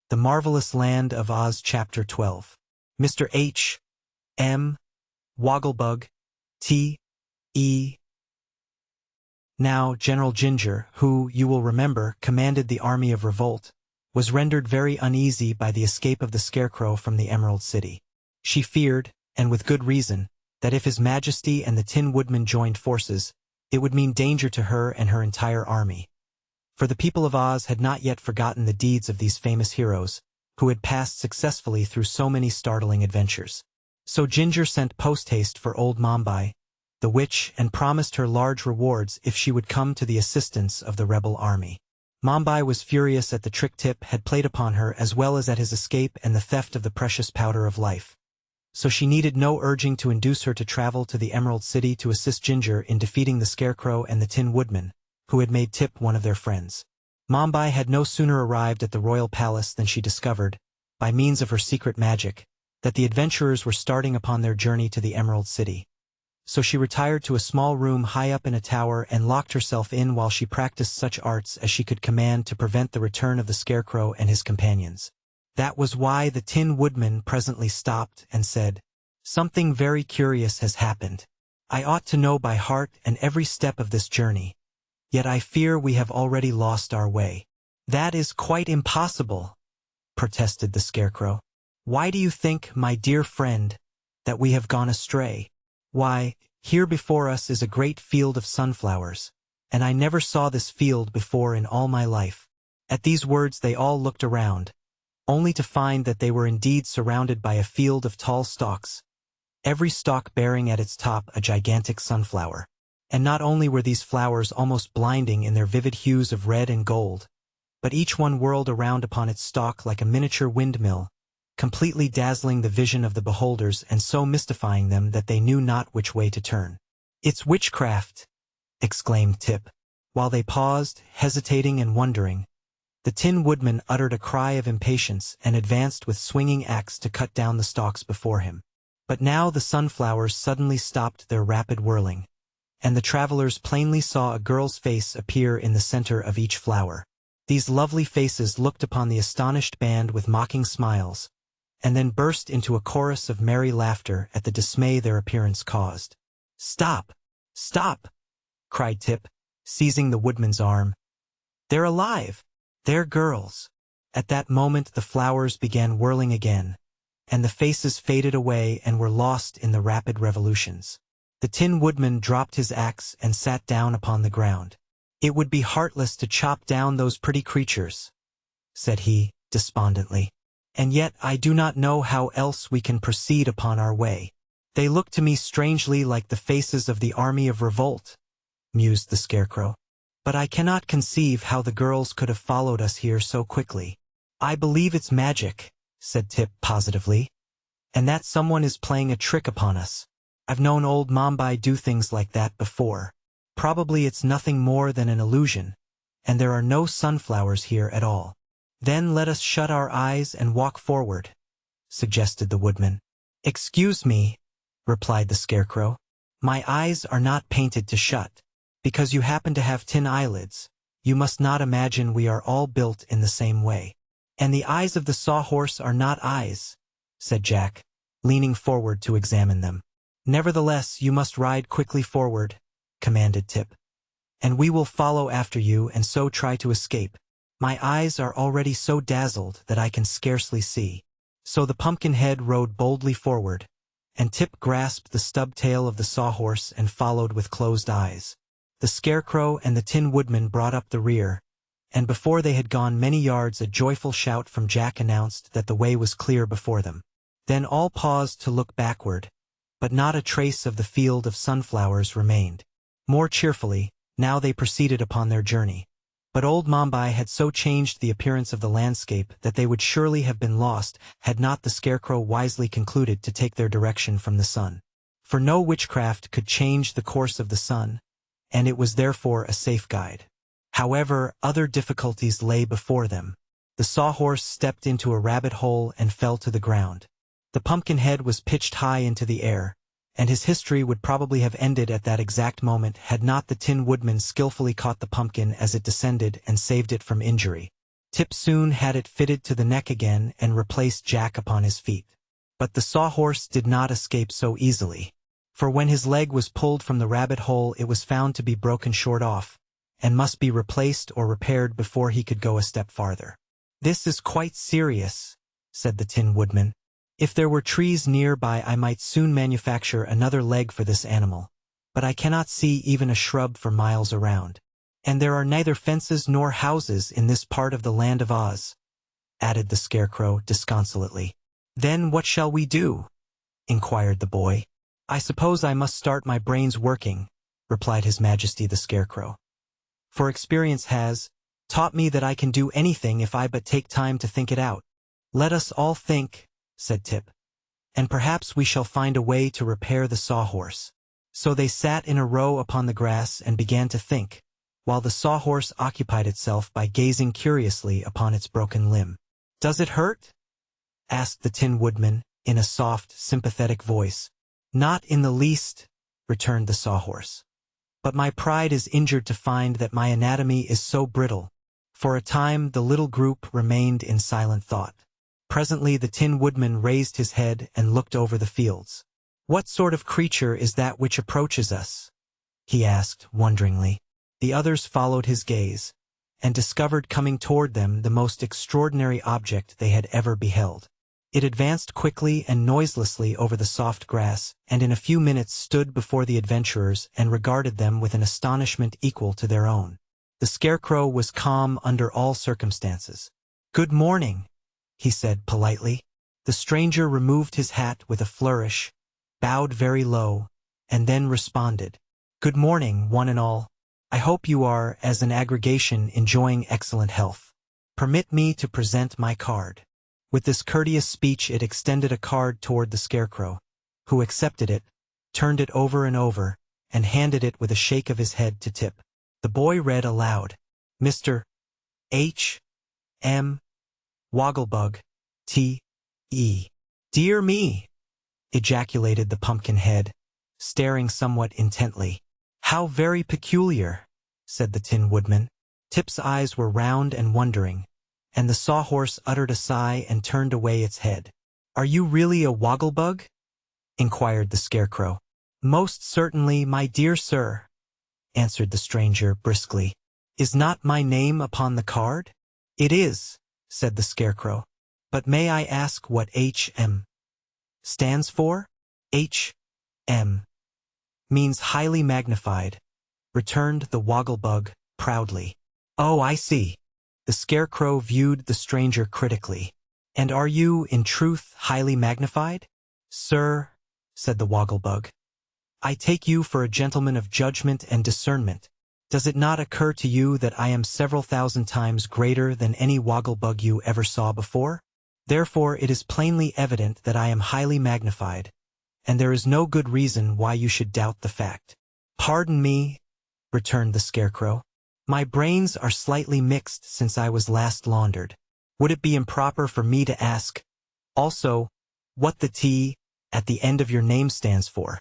The Marvelous Land of Oz Chapter 12. Mr. H. M. Wogglebug, T.E. Now General Ginger, who, you will remember, commanded the army of revolt, was rendered very uneasy by the escape of the Scarecrow from the Emerald City. She feared, and with good reason, that if His Majesty and the Tin Woodman joined forces, it would mean danger to her and her entire army. For the people of Oz had not yet forgotten the deeds of these famous heroes, who had passed successfully through so many startling adventures. So Ginger sent post-haste for old Mombi, the witch, and promised her large rewards if she would come to the assistance of the rebel army. Mombi was furious at the trick Tip had played upon her as well as at his escape and the theft of the precious powder of life. So she needed no urging to induce her to travel to the Emerald City to assist Ginger in defeating the Scarecrow and the Tin Woodman, who had made Tip one of their friends. Mombi had no sooner arrived at the royal palace than she discovered, by means of her secret magic, that the adventurers were starting upon their journey to the Emerald City. So she retired to a small room high up in a tower and locked herself in while she practiced such arts as she could command to prevent the return of the Scarecrow and his companions. That was why the Tin Woodman presently stopped and said, "Something very curious has happened. I ought to know by heart and every step of this journey. Yet I fear we have already lost our way." "That is quite impossible," protested the Scarecrow. "Why do you think, my dear friend, that we have gone astray? Why, here before us is a great field of sunflowers, and I never saw this field before in all my life." At these words they all looked around, only to find that they were indeed surrounded by a field of tall stalks, every stalk bearing at its top a gigantic sunflower. And not only were these flowers almost blinding in their vivid hues of red and gold, but each one whirled around upon its stalk like a miniature windmill, completely dazzling the vision of the beholders and so mystifying them that they knew not which way to turn. "It's witchcraft!" exclaimed Tip. While they paused, hesitating and wondering, the Tin Woodman uttered a cry of impatience and advanced with swinging axe to cut down the stalks before him. But now the sunflowers suddenly stopped their rapid whirling, and the travelers plainly saw a girl's face appear in the center of each flower. These lovely faces looked upon the astonished band with mocking smiles, and then burst into a chorus of merry laughter at the dismay their appearance caused. "Stop! Stop!" cried Tip, seizing the woodman's arm. "They're alive! They're girls!" At that moment the flowers began whirling again, and the faces faded away and were lost in the rapid revolutions. The Tin Woodman dropped his axe and sat down upon the ground. "It would be heartless to chop down those pretty creatures," said he, despondently. "And yet I do not know how else we can proceed upon our way. They look to me strangely like the faces of the army of revolt," mused the Scarecrow. "But I cannot conceive how the girls could have followed us here so quickly." "I believe it's magic," said Tip positively, "and that someone is playing a trick upon us. I've known old Mombi do things like that before. Probably it's nothing more than an illusion, and there are no sunflowers here at all." "Then let us shut our eyes and walk forward," suggested the Woodman. "Excuse me," replied the Scarecrow. "My eyes are not painted to shut. Because you happen to have tin eyelids, you must not imagine we are all built in the same way." "And the eyes of the sawhorse are not eyes," said Jack, leaning forward to examine them. "Nevertheless, you must ride quickly forward," commanded Tip, "and we will follow after you and so try to escape. My eyes are already so dazzled that I can scarcely see." So the Pumpkinhead rode boldly forward, and Tip grasped the stub tail of the sawhorse and followed with closed eyes. The Scarecrow and the Tin Woodman brought up the rear, and before they had gone many yards a joyful shout from Jack announced that the way was clear before them. Then all paused to look backward, but not a trace of the field of sunflowers remained. More cheerfully, now they proceeded upon their journey. But old Mombi had so changed the appearance of the landscape that they would surely have been lost had not the Scarecrow wisely concluded to take their direction from the sun. For no witchcraft could change the course of the sun, and it was therefore a safe guide. However, other difficulties lay before them. The sawhorse stepped into a rabbit hole and fell to the ground. The Pumpkinhead was pitched high into the air, and his history would probably have ended at that exact moment had not the Tin Woodman skillfully caught the pumpkin as it descended and saved it from injury. Tip soon had it fitted to the neck again and replaced Jack upon his feet. But the sawhorse did not escape so easily. For when his leg was pulled from the rabbit hole, it was found to be broken short off, and must be replaced or repaired before he could go a step farther. "This is quite serious," said the Tin Woodman. "If there were trees nearby, I might soon manufacture another leg for this animal, but I cannot see even a shrub for miles around. And there are neither fences nor houses in this part of the land of Oz," added the Scarecrow disconsolately. "Then what shall we do?" inquired the boy. "I suppose I must start my brains working," replied His Majesty the Scarecrow. "For experience has taught me that I can do anything if I but take time to think it out." "Let us all think," said Tip, "and perhaps we shall find a way to repair the sawhorse." So they sat in a row upon the grass and began to think, while the sawhorse occupied itself by gazing curiously upon its broken limb. "Does it hurt?" asked the Tin Woodman in a soft, sympathetic voice. "Not in the least," returned the sawhorse. "But my pride is injured to find that my anatomy is so brittle." For a time the little group remained in silent thought. Presently the Tin Woodman raised his head and looked over the fields. "What sort of creature is that which approaches us?" he asked wonderingly. The others followed his gaze, and discovered coming toward them the most extraordinary object they had ever beheld. It advanced quickly and noiselessly over the soft grass, and in a few minutes stood before the adventurers and regarded them with an astonishment equal to their own. The Scarecrow was calm under all circumstances. "Good morning," he said politely. The stranger removed his hat with a flourish, bowed very low, and then responded, "Good morning, one and all. I hope you are, as an aggregation, enjoying excellent health. Permit me to present my card." With this courteous speech it extended a card toward the Scarecrow, who accepted it, turned it over and over, and handed it with a shake of his head to Tip. The boy read aloud, "Mr. H. M. Wogglebug, T.E." "Dear me!" ejaculated the Pumpkinhead, staring somewhat intently. "How very peculiar," said the Tin Woodman. Tip's eyes were round and wondering, and the sawhorse uttered a sigh and turned away its head. "Are you really a Wogglebug?" inquired the Scarecrow. "Most certainly, my dear sir," answered the stranger briskly. "Is not my name upon the card?" "It is," said the Scarecrow. "But may I ask what H.M. stands for?" "H.M. means highly magnified," returned the Wogglebug proudly. "Oh, I see." The Scarecrow viewed the stranger critically. "And are you, in truth, highly magnified?" "Sir," said the Wogglebug, "I take you for a gentleman of judgment and discernment. Does it not occur to you that I am several thousand times greater than any Wogglebug you ever saw before? Therefore it is plainly evident that I am highly magnified, and there is no good reason why you should doubt the fact." "Pardon me," returned the Scarecrow. "My brains are slightly mixed since I was last laundered. Would it be improper for me to ask, also, what the T at the end of your name stands for?"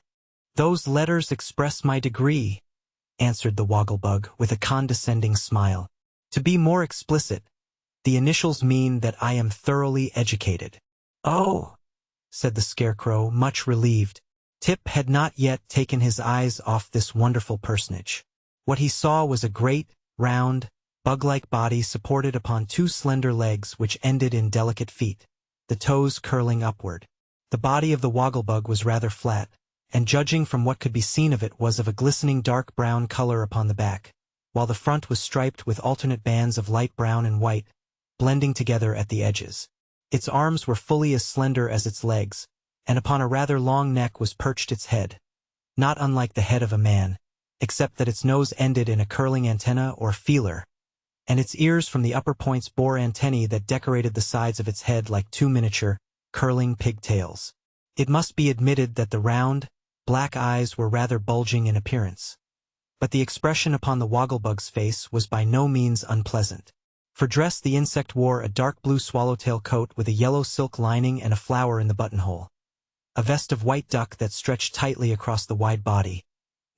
"Those letters express my degree," answered the Wogglebug with a condescending smile. "To be more explicit, the initials mean that I am thoroughly educated." "Oh," said the Scarecrow, much relieved. Tip had not yet taken his eyes off this wonderful personage. What he saw was a great, round, bug-like body supported upon two slender legs which ended in delicate feet, the toes curling upward. The body of the Wogglebug was rather flat, and judging from what could be seen of it was of a glistening dark brown color upon the back, while the front was striped with alternate bands of light brown and white, blending together at the edges. Its arms were fully as slender as its legs, and upon a rather long neck was perched its head, not unlike the head of a man, except that its nose ended in a curling antenna or feeler, and its ears from the upper points bore antennae that decorated the sides of its head like two miniature, curling pigtails. It must be admitted that the round, black eyes were rather bulging in appearance, but the expression upon the Wogglebug's face was by no means unpleasant. For dress the insect wore a dark blue swallowtail coat with a yellow silk lining and a flower in the buttonhole, a vest of white duck that stretched tightly across the wide body,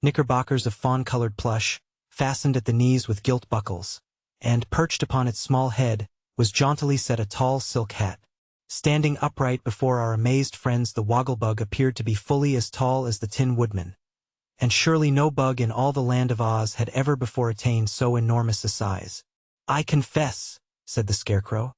knickerbockers of fawn-colored plush, fastened at the knees with gilt buckles, and, perched upon its small head, was jauntily set a tall silk hat. Standing upright before our amazed friends, the Wogglebug appeared to be fully as tall as the Tin Woodman. And surely no bug in all the land of Oz had ever before attained so enormous a size. "I confess," said the Scarecrow,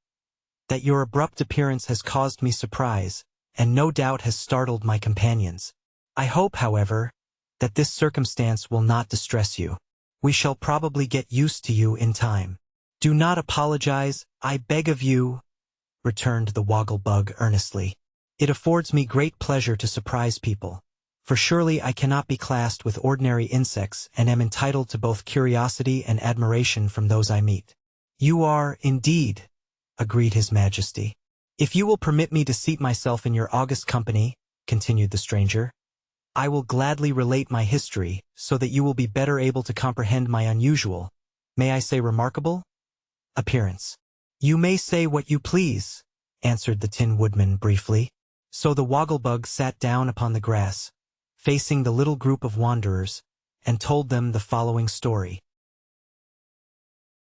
"that your abrupt appearance has caused me surprise, and no doubt has startled my companions. I hope, however, that this circumstance will not distress you. We shall probably get used to you in time." "Do not apologize, I beg of you," returned the Wogglebug earnestly. "It affords me great pleasure to surprise people, for surely I cannot be classed with ordinary insects and am entitled to both curiosity and admiration from those I meet." "You are, indeed," agreed His Majesty. "If you will permit me to seat myself in your august company," continued the stranger, "I will gladly relate my history so that you will be better able to comprehend my unusual, may I say remarkable, appearance." "You may say what you please," answered the Tin Woodman briefly. So the Wogglebug sat down upon the grass, facing the little group of wanderers, and told them the following story.